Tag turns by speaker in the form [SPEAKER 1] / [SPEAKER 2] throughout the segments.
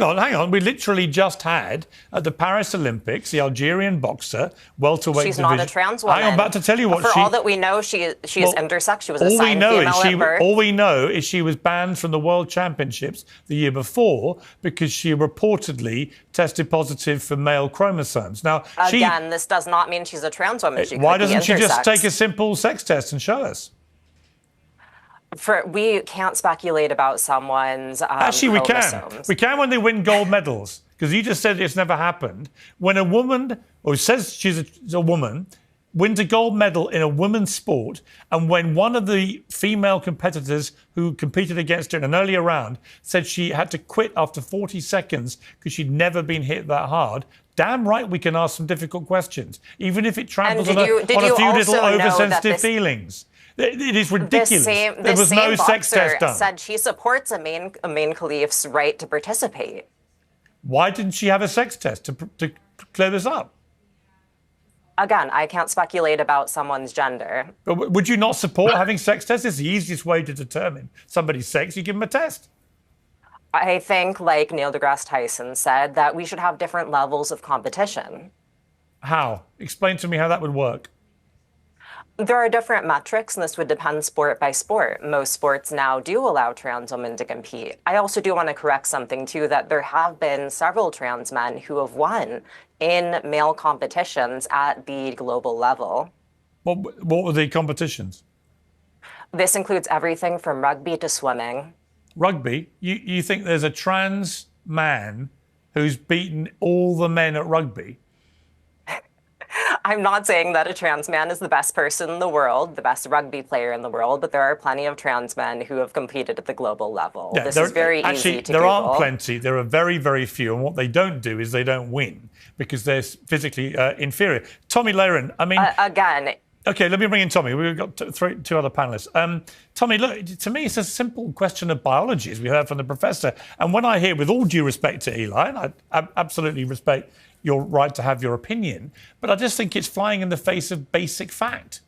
[SPEAKER 1] Hang on. We literally just had at the Paris Olympics the Algerian boxer, welterweight
[SPEAKER 2] She's
[SPEAKER 1] division.
[SPEAKER 2] not a trans woman.
[SPEAKER 1] I'm about to tell you what
[SPEAKER 2] For all that we know, she is intersex. She was assigned female at birth.
[SPEAKER 1] All we know is she was banned from the World Championships the year before because she reportedly tested positive for male chromosomes. Now,
[SPEAKER 2] again, this does not mean she's a trans woman.
[SPEAKER 1] Why doesn't she just take a simple sex test and show us?
[SPEAKER 2] We can't speculate about someone's
[SPEAKER 1] Actually, we
[SPEAKER 2] chromosomes.
[SPEAKER 1] can. We can when they win gold medals, because you just said it's never happened. When a woman, or says she's a woman, wins a gold medal in a women's sport, and when one of the female competitors who competed against her in an earlier round said she had to quit after 40 seconds because she'd never been hit that hard, damn right we can ask some difficult questions, even if it tramples on a few little oversensitive feelings. It is ridiculous. There was no sex test done.
[SPEAKER 2] Said she supports Amin Khalifa's right to participate.
[SPEAKER 1] Why didn't she have a sex test to clear this up?
[SPEAKER 2] Again, I can't speculate about someone's gender.
[SPEAKER 1] But would you not support having sex tests? It's the easiest way to determine somebody's sex. You give them a test.
[SPEAKER 2] I think, like Neil deGrasse Tyson said, that we should have different levels of competition.
[SPEAKER 1] How? Explain to me how that would work.
[SPEAKER 2] There are different metrics, and this would depend sport by sport. Most sports now do allow trans women to compete. I also do want to correct something, too, that there have been several trans men who have won in male competitions at the global level.
[SPEAKER 1] What were the competitions?
[SPEAKER 2] This includes everything from rugby to swimming.
[SPEAKER 1] Rugby? You think there's a trans man who's beaten all the men at rugby?
[SPEAKER 2] I'm not saying that a trans man is the best person in the world, the best rugby player in the world, but there are plenty of trans men who have competed at the global level.
[SPEAKER 1] Yeah,
[SPEAKER 2] this is very easy to
[SPEAKER 1] there
[SPEAKER 2] Google.
[SPEAKER 1] Aren't plenty. There are very, very few. And what they don't do is they don't win because they're physically inferior. Tomi, Lahren, I mean...
[SPEAKER 2] again...
[SPEAKER 1] OK, let me bring in Tomi. We've got two other panellists. Tomi, look, to me, it's a simple question of biology, as we heard from the professor. And when I hear, with all due respect to Eli, and I absolutely respect your right to have your opinion, but I just think it's flying in the face of basic fact.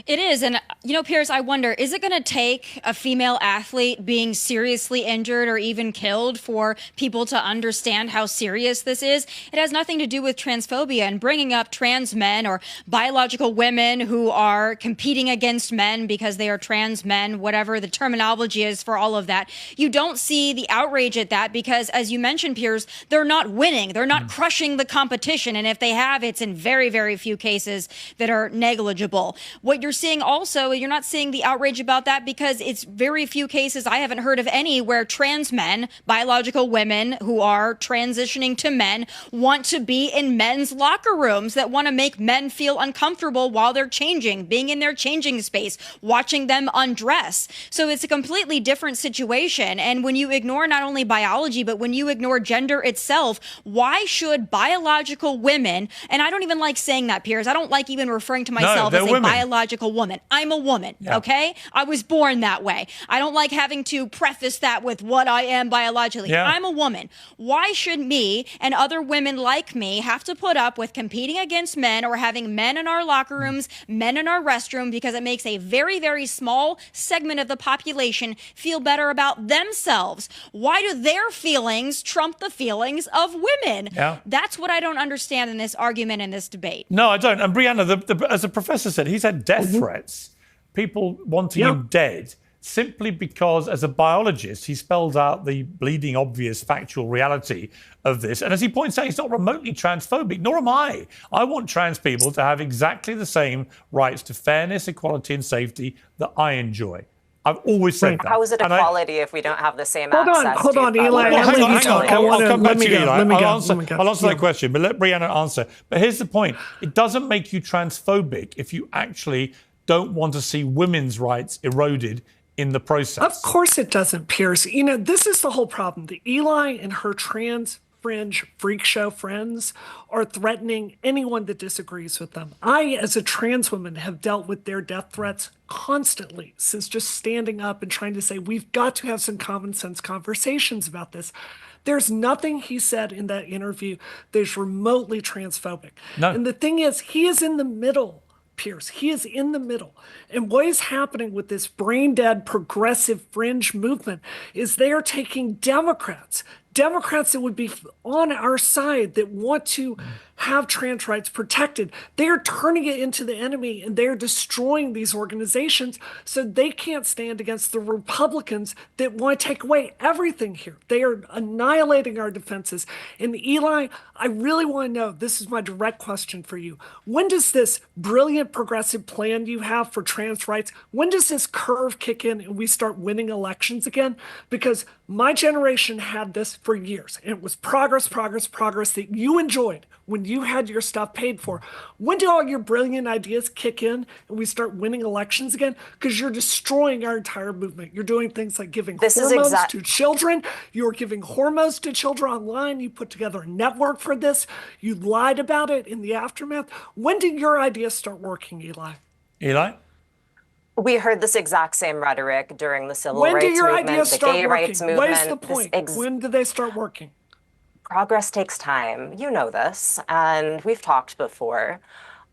[SPEAKER 3] It is. And, you know, Piers, I wonder, is it going to take a female athlete being seriously injured or even killed for people to understand how serious this is? It has nothing to do with transphobia and bringing up trans men or biological women who are competing against men because they are trans men, whatever the terminology is for all of that. You don't see the outrage at that because, as you mentioned, Piers, they're not winning. They're not crushing the competition. And if they have, it's in very, very few cases that are negligible. What you're seeing also, you're not seeing the outrage about that because it's very few cases, I haven't heard of any, where trans men, biological women who are transitioning to men, want to be in men's locker rooms, that want to make men feel uncomfortable while they're changing, being in their changing space, watching them undress. So it's a completely different situation. And when you ignore not only biology, but when you ignore gender itself, why should biological women, and I don't even like saying that, Piers, I don't like even referring to myself as a biological woman. I'm a woman, okay? I was born that way. I don't like having to preface that with what I am biologically. I'm a woman. Why should me and other women like me have to put up with competing against men or having men in our locker rooms, men in our restroom, because it makes a very, very small segment of the population feel better about themselves? Why do their feelings trump the feelings of women? That's what I don't understand in this argument, in this debate.
[SPEAKER 1] No, I don't. And Brianna, as the professor said, he's had death threats, people wanting him dead, simply because, as a biologist, he spells out the bleeding obvious factual reality of this. And as he points out, he's not remotely transphobic, nor am I. I want trans people to have exactly the same rights to fairness, equality and safety that I enjoy. I've always said that.
[SPEAKER 2] How is it equality if we don't have the same access?
[SPEAKER 4] Hold on, Eli.
[SPEAKER 1] Well, hang on. I'll come back to you, Eli. I'll answer that question, but let Brianna answer. But here's the point. It doesn't make you transphobic if you actually don't want to see women's rights eroded in the process.
[SPEAKER 4] Of course it doesn't, Piers. You know, this is the whole problem. The Eli and her trans fringe freak show friends are threatening anyone that disagrees with them. I, as a trans woman, have dealt with their death threats constantly since just standing up and trying to say, we've got to have some common sense conversations about this. There's nothing he said in that interview that is remotely transphobic.
[SPEAKER 1] No.
[SPEAKER 4] And the thing is, he is in the middle, Piers. He is in the middle. And what is happening with this brain dead progressive fringe movement is they are taking Democrats that would be on our side, that want to have trans rights protected. They are turning it into the enemy, and they are destroying these organizations so they can't stand against the Republicans that want to take away everything here. They are annihilating our defenses. And Eli, I really want to know, this is my direct question for you. When does this brilliant progressive plan you have for trans rights, when does this curve kick in and we start winning elections again? Because my generation had this for years, and it was progress that you enjoyed when you had your stuff paid for. When do all your brilliant ideas kick in and we start winning elections again? Because you're destroying our entire movement. You're doing things like giving hormones to children. You're giving hormones to children online. You put together a network for this. You lied about it in the aftermath. When did your ideas start working, Eli?
[SPEAKER 1] Eli?
[SPEAKER 2] We heard this exact same rhetoric during the civil rights movement, the gay rights movement.
[SPEAKER 4] What is the point? When do they start working?
[SPEAKER 2] Progress takes time. You know this, and we've talked before.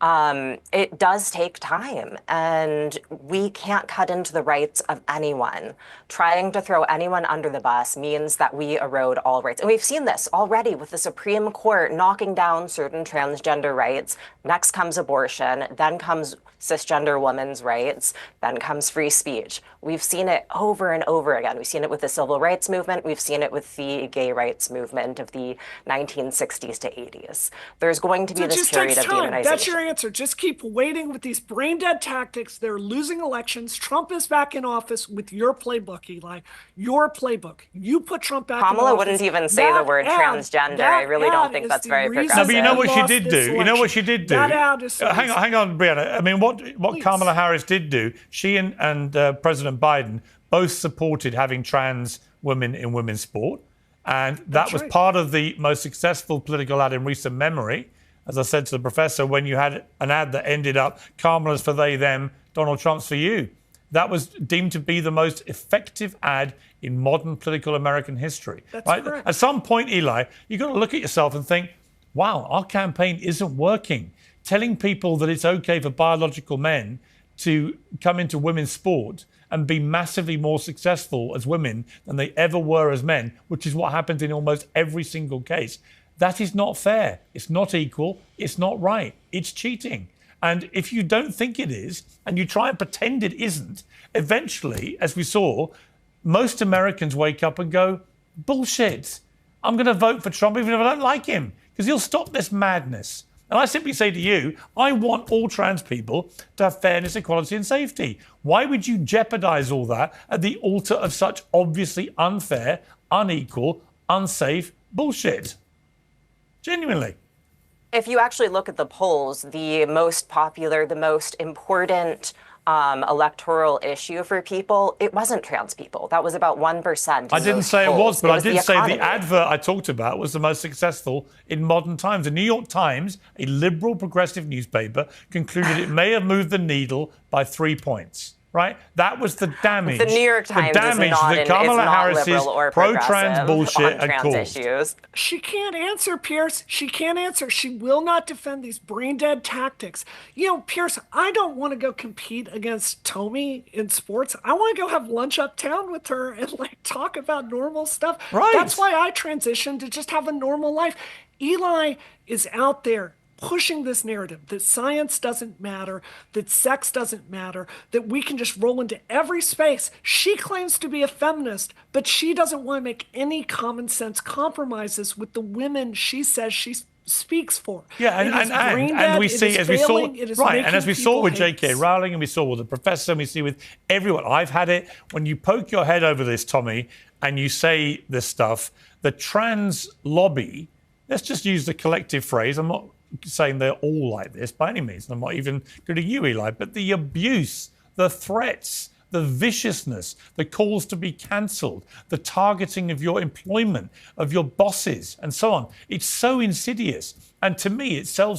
[SPEAKER 2] It does take time, and we can't cut into the rights of anyone. Trying to throw anyone under the bus means that we erode all rights. And we've seen this already with the Supreme Court knocking down certain transgender rights. Next comes abortion, then comes cisgender women's rights, then comes free speech. We've seen it over and over again. We've seen it with the civil rights movement. We've seen it with the gay rights movement of the 1960s to 80s. There's going to be this period of demonization.
[SPEAKER 4] That's your answer. Just keep waiting with these brain dead tactics. They're losing elections. Trump is back in office with your playbook, Eli. Your playbook. You put Trump back in office.
[SPEAKER 2] Kamala wouldn't even say the word transgender. I really don't think that's very progressive.
[SPEAKER 1] No, but you know what she did do? You know what she did do? Hang on, Brianna. I mean, what Kamala Harris did do, she and President Biden both supported having trans women in women's sport. And that was part of the most successful political ad in recent memory. As I said to the professor, when you had an ad that ended up, Kamala's for they, them, Donald Trump's for you. That was deemed to be the most effective ad in modern political American history.
[SPEAKER 4] That's correct.
[SPEAKER 1] At some point, Eli, you've got to look at yourself and think, wow, our campaign isn't working. Telling people that it's okay for biological men to come into women's sport and be massively more successful as women than they ever were as men, which is what happens in almost every single case. That is not fair. It's not equal. It's not right. It's cheating. And if you don't think it is, and you try and pretend it isn't, eventually, as we saw, most Americans wake up and go, bullshit. I'm going to vote for Trump even if I don't like him, because he'll stop this madness. And I simply say to you, I want all trans people to have fairness, equality and safety. Why would you jeopardize all that at the altar of such obviously unfair, unequal, unsafe bullshit? Genuinely.
[SPEAKER 2] If you actually look at the polls, the most popular, the most important electoral issue for people, it wasn't trans people. That was about 1%.
[SPEAKER 1] I didn't say it was, but I did say the advert I talked about was the most successful in modern times. The New York Times, a liberal progressive newspaper, concluded it may have moved the needle by 3 points. Right? That was the damage.
[SPEAKER 2] The New York Times
[SPEAKER 1] is not
[SPEAKER 2] Kamala Harris's
[SPEAKER 1] pro-trans bullshit
[SPEAKER 2] on trans issues.
[SPEAKER 4] She can't answer, Piers. She can't answer. She will not defend these brain-dead tactics. You know, Piers, I don't want to go compete against Tomi in sports. I want to go have lunch uptown with her and talk about normal stuff.
[SPEAKER 1] Right.
[SPEAKER 4] That's why I transitioned to just have a normal life. Eli is out there pushing this narrative that science doesn't matter, that sex doesn't matter, that we can just roll into every space. She claims to be a feminist, but she doesn't want to make any common sense compromises with the women she says she speaks for.
[SPEAKER 1] Yeah, and we see, as we saw, right, and as we saw with J.K. Rowling, and we saw with the professor, and we see with everyone. I've had it. When you poke your head over this, Tomi, and you say this stuff, the trans lobby, let's just use the collective phrase. I'm not saying they're all like this by any means. I'm not even good to you, Eli, but the abuse, the threats, the viciousness, the calls to be cancelled, the targeting of your employment, of your bosses, and so on. It's so insidious. And to me, it's so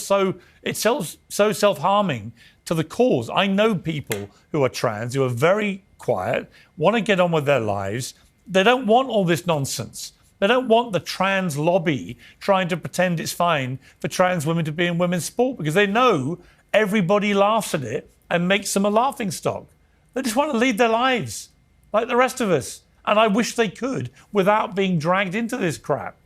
[SPEAKER 1] self-harming to the cause. I know people who are trans, who are very quiet, want to get on with their lives. They don't want all this nonsense. They don't want the trans lobby trying to pretend it's fine for trans women to be in women's sport, because they know everybody laughs at it and makes them a laughing stock. They just want to lead their lives like the rest of us. And I wish they could without being dragged into this crap.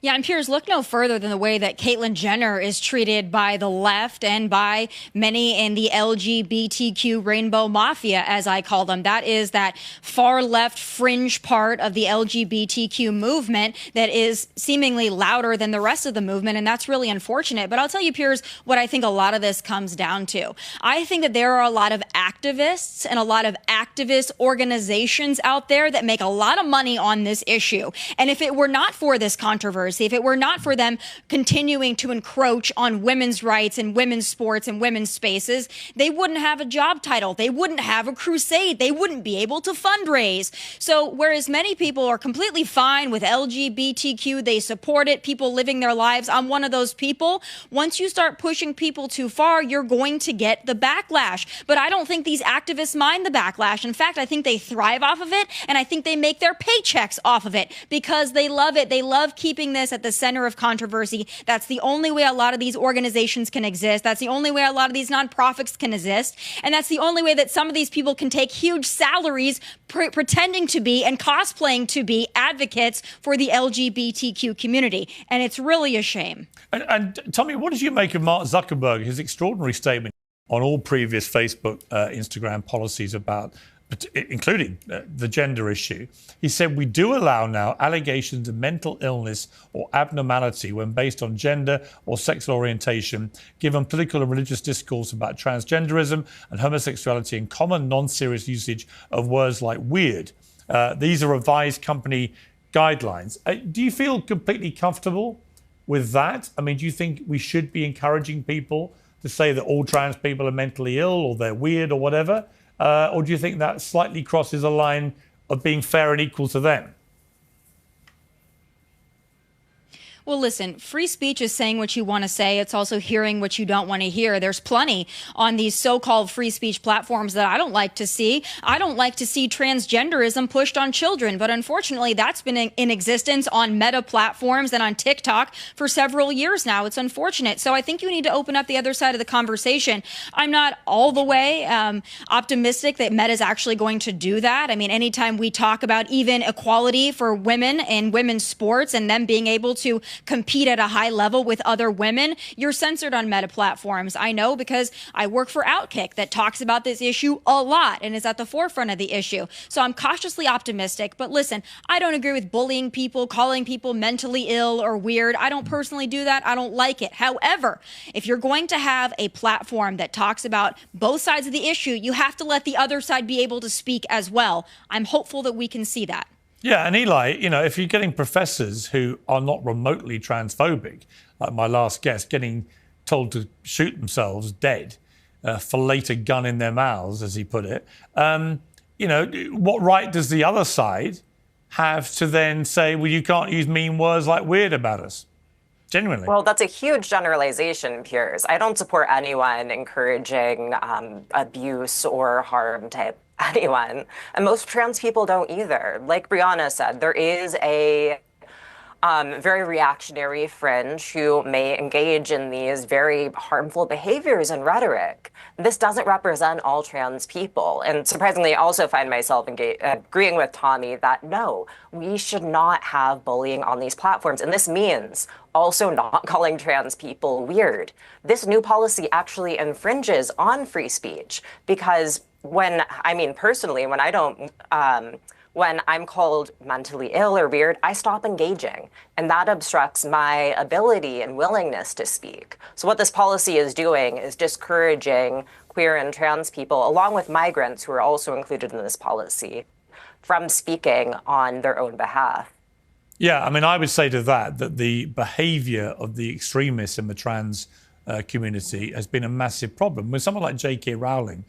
[SPEAKER 3] Yeah, and Piers, look no further than the way that Caitlyn Jenner is treated by the left and by many in the LGBTQ rainbow mafia, as I call them. That is that far left fringe part of the LGBTQ movement that is seemingly louder than the rest of the movement. And that's really unfortunate. But I'll tell you, Piers, what I think a lot of this comes down to. I think that there are a lot of activists and a lot of activist organizations out there that make a lot of money on this issue. And if it were not for this controversy, if it were not for them continuing to encroach on women's rights and women's sports and women's spaces, they wouldn't have a job title. They wouldn't have a crusade. They wouldn't be able to fundraise. So whereas many people are completely fine with LGBTQ, they support it, people living their lives. I'm one of those people. Once you start pushing people too far, you're going to get the backlash. But I don't think these activists mind the backlash. In fact, I think they thrive off of it, and I think they make their paychecks off of it because they love it. They love keeping this at the center of controversy. That's the only way a lot of these organizations can exist. That's the only way a lot of these nonprofits can exist. And that's the only way that some of these people can take huge salaries pretending to be and cosplaying to be advocates for the LGBTQ community. And it's really a shame.
[SPEAKER 1] And Tomi, what did you make of Mark Zuckerberg, his extraordinary statement on all previous Facebook, Instagram policies about including the gender issue? He said, we do allow now allegations of mental illness or abnormality when based on gender or sexual orientation, given political and religious discourse about transgenderism and homosexuality and common non-serious usage of words like weird. These are revised company guidelines. Do you feel completely comfortable with that? I mean, do you think we should be encouraging people to say that all trans people are mentally ill or they're weird or whatever? Or do you think that slightly crosses a line of being fair and equal to them?
[SPEAKER 3] Well, listen, free speech is saying what you want to say. It's also hearing what you don't want to hear. There's plenty on these so-called free speech platforms that I don't like to see. I don't like to see transgenderism pushed on children, but unfortunately, that's been in existence on Meta platforms and on TikTok for several years now. It's unfortunate. So I think you need to open up the other side of the conversation. I'm not all the way optimistic that Meta is actually going to do that. I mean, anytime we talk about even equality for women in women's sports and them being able to compete at a high level with other women, you're censored on Meta platforms. I know because I work for Outkick that talks about this issue a lot and is at the forefront of the issue. So I'm cautiously optimistic. But listen, I don't agree with bullying people, calling people mentally ill or weird. I don't personally do that. I don't like it. However, if you're going to have a platform that talks about both sides of the issue, you have to let the other side be able to speak as well. I'm hopeful that we can see that.
[SPEAKER 1] Yeah, and Eli, you know, if you're getting professors who are not remotely transphobic, like my last guest, getting told to shoot themselves dead, fillet a gun in their mouths, as he put it, you know, what right does the other side have to then say, well, you can't use mean words like weird about us? Genuinely.
[SPEAKER 2] Well, that's a huge generalization, Piers. I don't support anyone encouraging abuse or harm to anyone. And most trans people don't either. Like Brianna said, there is a very reactionary fringe who may engage in these very harmful behaviors and rhetoric. This doesn't represent all trans people. And surprisingly, I also find myself agreeing with Tomi that no, we should not have bullying on these platforms. And this means also not calling trans people weird. This new policy actually infringes on free speech because personally, when I'm called mentally ill or weird, I stop engaging, and that obstructs my ability and willingness to speak. So what this policy is doing is discouraging queer and trans people, along with migrants who are also included in this policy, from speaking on their own behalf.
[SPEAKER 1] Yeah, I mean, I would say to that the behavior of the extremists in the trans community has been a massive problem. When someone like J.K. Rowling,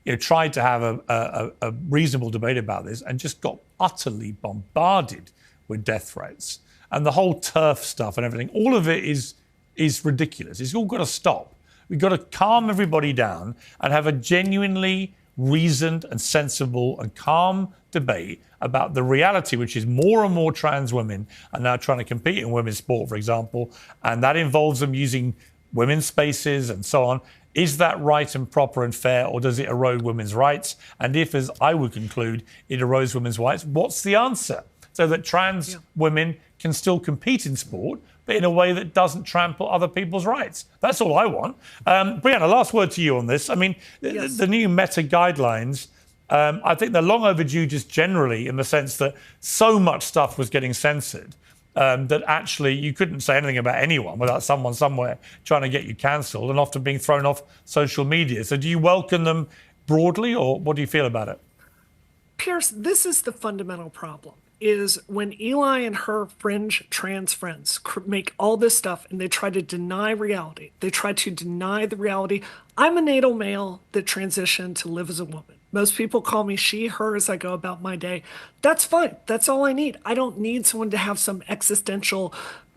[SPEAKER 1] you know, tried to have a reasonable debate about this and just got utterly bombarded with death threats. And the whole turf stuff and everything, all of it is ridiculous. It's all got to stop. We've got to calm everybody down and have a genuinely reasoned and sensible and calm debate about the reality, which is more and more trans women are now trying to compete in women's sport, for example, and that involves them using women's spaces and so on. Is that right and proper and fair, or does it erode women's rights? And if, as I would conclude, it erodes women's rights, what's the answer? So that trans women can still compete in sport, but in a way that doesn't trample other people's rights. That's all I want. Brianna, last word to you on this. I mean, the new meta guidelines, I think they're long overdue just generally in the sense that so much stuff was getting censored that actually you couldn't say anything about anyone without someone somewhere trying to get you cancelled and often being thrown off social media. So do you welcome them broadly, or what do you feel about it?
[SPEAKER 4] Piers, this is the fundamental problem, is when Eli and her fringe trans friends make all this stuff and they try to deny reality. They try to deny the reality. I'm a natal male that transitioned to live as a woman. Most people call me she, her as I go about my day. That's fine. That's all I need. I don't need someone to have some existential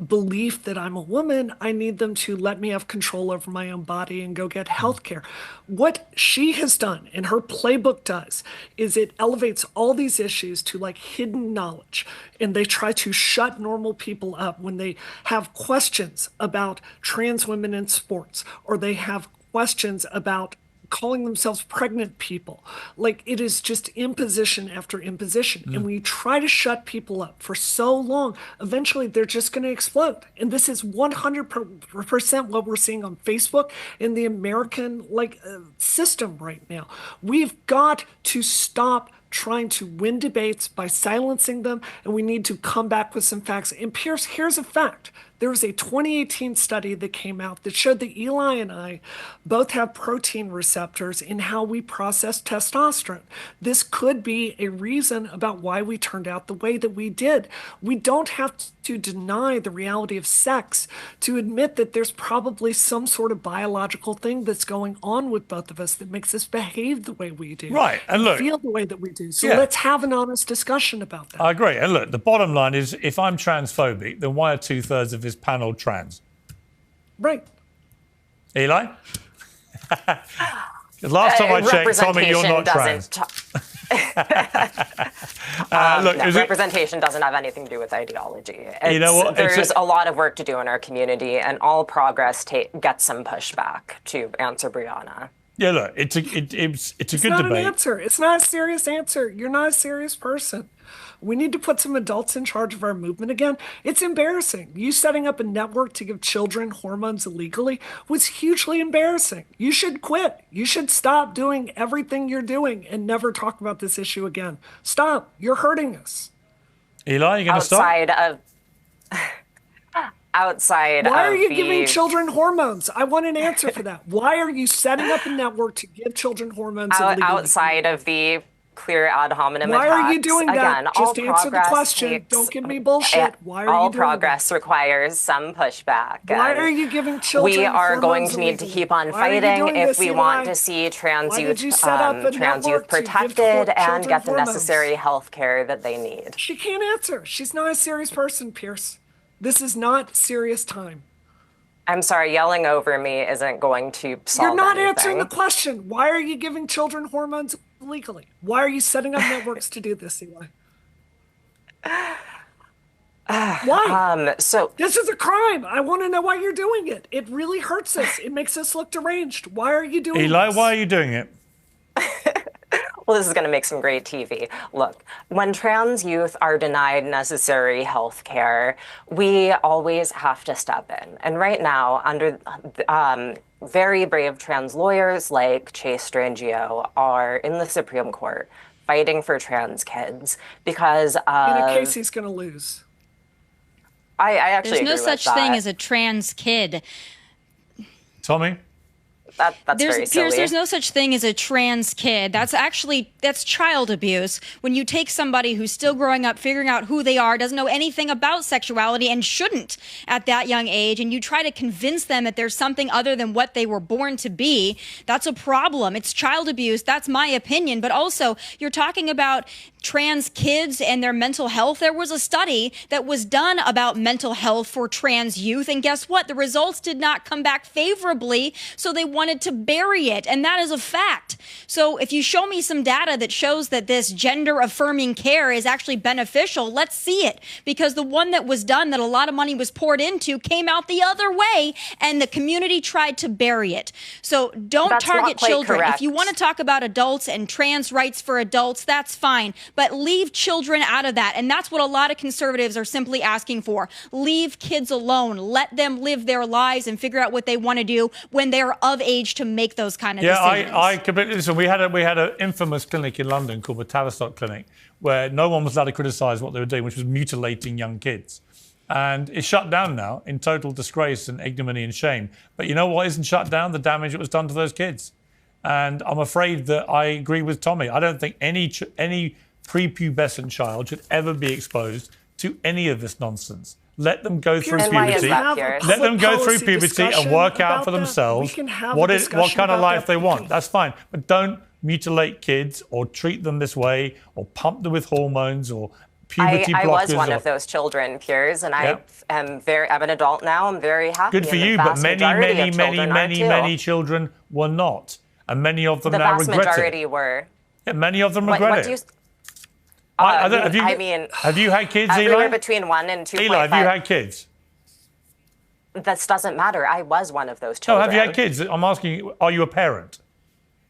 [SPEAKER 4] belief that I'm a woman. I need them to let me have control over my own body and go get health care. What she has done and her playbook does is it elevates all these issues to like hidden knowledge. And they try to shut normal people up when they have questions about trans women in sports, or they have questions about calling themselves pregnant people. Like, it is just imposition after imposition. And we try to shut people up for so long, eventually they're just going to explode. And this is 100% what we're seeing on Facebook in the American system right now. We've got to stop trying to win debates by silencing them, and we need to come back with some facts. And Piers, here's a fact. There was a 2018 study that came out that showed that Eli and I both have protein receptors in how we process testosterone. This could be a reason about why we turned out the way that we did. We don't have to deny the reality of sex to admit that there's probably some sort of biological thing that's going on with both of us that makes us behave the way we do.
[SPEAKER 1] Right, and look,
[SPEAKER 4] feel the way that we do. So let's have an honest discussion about that.
[SPEAKER 1] I agree. And look, the bottom line is, if I'm transphobic, then why are 2/3 of this panel trans?
[SPEAKER 4] Right.
[SPEAKER 1] Eli? Last time I checked, Tomi, you're not trans.
[SPEAKER 2] Representation doesn't have anything to do with ideology.
[SPEAKER 1] You know what?
[SPEAKER 2] There's a lot of work to do in our community, and all progress gets some pushback, to answer Brianna.
[SPEAKER 1] Yeah, look, it's a good debate.
[SPEAKER 4] It's not an answer. It's not a serious answer. You're not a serious person. We need to put some adults in charge of our movement again. It's embarrassing. You setting up a network to give children hormones illegally was hugely embarrassing. You should quit. You should stop doing everything you're doing and never talk about this issue again. Stop. You're hurting us.
[SPEAKER 1] Eli, you going to stop?
[SPEAKER 4] Why are you giving children hormones? I want an answer for that. Why are you setting up a network to give children hormones illegally?
[SPEAKER 2] Outside of the clear ad hominem
[SPEAKER 4] attacks. Why are you doing that?
[SPEAKER 2] Again,
[SPEAKER 4] just answer the question. Don't give me bullshit. Why are you doing that?
[SPEAKER 2] All progress requires some pushback.
[SPEAKER 4] Why are you giving children
[SPEAKER 2] We are going to
[SPEAKER 4] illegally?
[SPEAKER 2] need to keep on fighting if we want to see trans youth protected and get the necessary health care that they need.
[SPEAKER 4] She can't answer. She's not a serious person, Piers. This is not serious time.
[SPEAKER 2] I'm sorry, yelling over me isn't going to solve
[SPEAKER 4] You're not
[SPEAKER 2] anything.
[SPEAKER 4] answering the question. Why are you giving children hormones illegally? Why are you setting up networks to do this, Eli? Why?
[SPEAKER 2] So
[SPEAKER 4] this is a crime. I want to know why you're doing it. It really hurts us. It makes us look deranged. Why are you doing
[SPEAKER 1] Eli,
[SPEAKER 4] this?
[SPEAKER 1] why are you doing it?
[SPEAKER 2] Well, this is going to make some great TV. Look, when trans youth are denied necessary health care, we always have to step in. And right now, under very brave trans lawyers like Chase Strangio are in the Supreme Court fighting for trans kids because
[SPEAKER 4] in a case he's going to lose.
[SPEAKER 2] I actually
[SPEAKER 3] There's no
[SPEAKER 2] agree
[SPEAKER 3] such
[SPEAKER 2] with
[SPEAKER 3] thing
[SPEAKER 2] that.
[SPEAKER 3] as a trans kid.
[SPEAKER 1] Tomi?
[SPEAKER 2] That's very silly.
[SPEAKER 3] Piers, there's no such thing as a trans kid. That's child abuse. When you take somebody who's still growing up, figuring out who they are, doesn't know anything about sexuality and shouldn't at that young age, and you try to convince them that there's something other than what they were born to be, that's a problem. It's child abuse. That's my opinion. But also, you're talking about trans kids and their mental health. There was a study that was done about mental health for trans youth, and guess what? The results did not come back favorably, so they wanted to bury it, and that is a fact. So if you show me some data that shows that this gender-affirming care is actually beneficial, let's see it, because the one that was done that a lot of money was poured into came out the other way, and the community tried to bury it. So don't
[SPEAKER 2] That's
[SPEAKER 3] target
[SPEAKER 2] not quite
[SPEAKER 3] children.
[SPEAKER 2] correct.
[SPEAKER 3] If you want to talk about adults and trans rights for adults, that's fine. But leave children out of that. And that's what a lot of conservatives are simply asking for. Leave kids alone. Let them live their lives and figure out what they want to do when they're of age to make those kind of decisions.
[SPEAKER 1] I completely listen. We had an infamous clinic in London called the Tavistock Clinic, where no one was allowed to criticise what they were doing, which was mutilating young kids. And it's shut down now in total disgrace and ignominy and shame. But you know what isn't shut down? The damage that was done to those kids. And I'm afraid that I agree with Tomi. I don't think any prepubescent child should ever be exposed to any of this nonsense. Let them go through
[SPEAKER 2] And why is
[SPEAKER 1] puberty.
[SPEAKER 2] that, Piers?
[SPEAKER 1] Let them go through
[SPEAKER 4] Policy
[SPEAKER 1] puberty and
[SPEAKER 4] discussion
[SPEAKER 1] work out
[SPEAKER 4] about
[SPEAKER 1] for
[SPEAKER 4] that.
[SPEAKER 1] themselves
[SPEAKER 4] We can have a
[SPEAKER 1] what
[SPEAKER 4] discussion
[SPEAKER 1] kind of
[SPEAKER 4] about
[SPEAKER 1] life
[SPEAKER 4] that.
[SPEAKER 1] they want. That's fine. But don't mutilate kids or treat them this way or pump them with hormones or puberty blockers.
[SPEAKER 2] I was one of those children, Piers, and
[SPEAKER 1] Yep.
[SPEAKER 2] I'm an adult now. I'm very happy.
[SPEAKER 1] Good for
[SPEAKER 2] and the
[SPEAKER 1] you, but
[SPEAKER 2] vast
[SPEAKER 1] many
[SPEAKER 2] majority of children are too.
[SPEAKER 1] children were not. And many of them
[SPEAKER 2] The
[SPEAKER 1] now
[SPEAKER 2] vast
[SPEAKER 1] regret
[SPEAKER 2] majority
[SPEAKER 1] it.
[SPEAKER 2] were.
[SPEAKER 1] Yeah, many of them
[SPEAKER 2] What
[SPEAKER 1] regret
[SPEAKER 2] do you?
[SPEAKER 1] it. Have you had kids,
[SPEAKER 2] everywhere
[SPEAKER 1] Eli?
[SPEAKER 2] between 1 and 2.5.
[SPEAKER 1] Eli, have you had kids?
[SPEAKER 2] This doesn't matter. I was one of those
[SPEAKER 1] No,
[SPEAKER 2] children.
[SPEAKER 1] have you had kids? I'm asking you, are you a parent?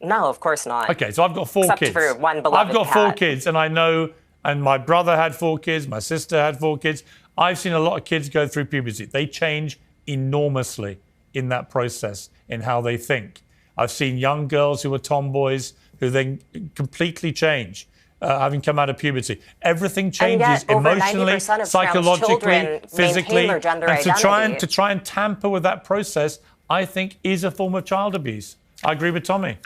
[SPEAKER 2] No, of course not.
[SPEAKER 1] Okay, so I've got 4
[SPEAKER 2] Except
[SPEAKER 1] kids.
[SPEAKER 2] for one beloved
[SPEAKER 1] I've got 4
[SPEAKER 2] cat.
[SPEAKER 1] kids, and I know, and my brother had 4 kids, my sister had 4 kids. I've seen a lot of kids go through puberty. They change enormously in that process, in how they think. I've seen young girls who are tomboys who then completely change, having come out of puberty. Everything changes
[SPEAKER 2] yet, over
[SPEAKER 1] emotionally,
[SPEAKER 2] 90% of trans
[SPEAKER 1] psychologically,
[SPEAKER 2] children
[SPEAKER 1] physically.
[SPEAKER 2] maintain their gender
[SPEAKER 1] And
[SPEAKER 2] identity.
[SPEAKER 1] to try and tamper with that process, I think is a form of child abuse. I agree with Tomi.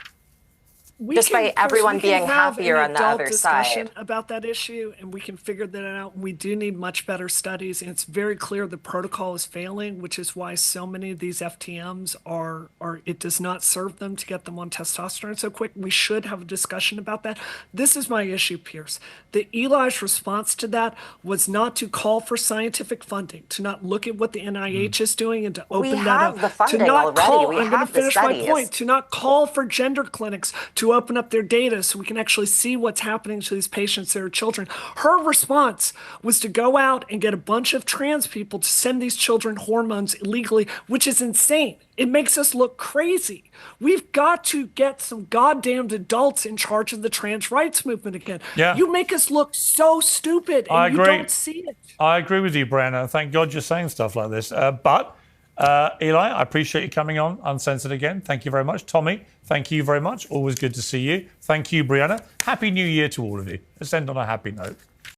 [SPEAKER 2] Despite everyone being happier on the other
[SPEAKER 4] discussion
[SPEAKER 2] side.
[SPEAKER 4] about that issue, and we can figure that out. We do need much better studies, and it's very clear the protocol is failing, which is why so many of these FTMs are it does not serve them to get them on testosterone so quick. We should have a discussion about that. This is my issue, Piers. The Eli's response to that was not to call for scientific funding, to not look at what the NIH is doing and to open that
[SPEAKER 2] have
[SPEAKER 4] up.
[SPEAKER 2] the funding
[SPEAKER 4] to not
[SPEAKER 2] already.
[SPEAKER 4] call,
[SPEAKER 2] We
[SPEAKER 4] I'm going to
[SPEAKER 2] have the
[SPEAKER 4] finish my
[SPEAKER 2] studies.
[SPEAKER 4] point. To not call for gender clinics to open up their data so we can actually see what's happening to these patients that are children. Her response was to go out and get a bunch of trans people to send these children hormones illegally, which is insane. It makes us look crazy. We've got to get some goddamned adults in charge of the trans rights movement again.
[SPEAKER 1] Yeah.
[SPEAKER 4] You make us look so stupid, and
[SPEAKER 1] I
[SPEAKER 4] you
[SPEAKER 1] agree.
[SPEAKER 4] don't see it.
[SPEAKER 1] I agree with you, Brianna. Thank God you're saying stuff like this. But Eli, I appreciate you coming on Uncensored again. Thank you very much. Tomi, thank you very much. Always good to see you. Thank you, Brianna. Happy New Year to all of you. Let's end on a happy note.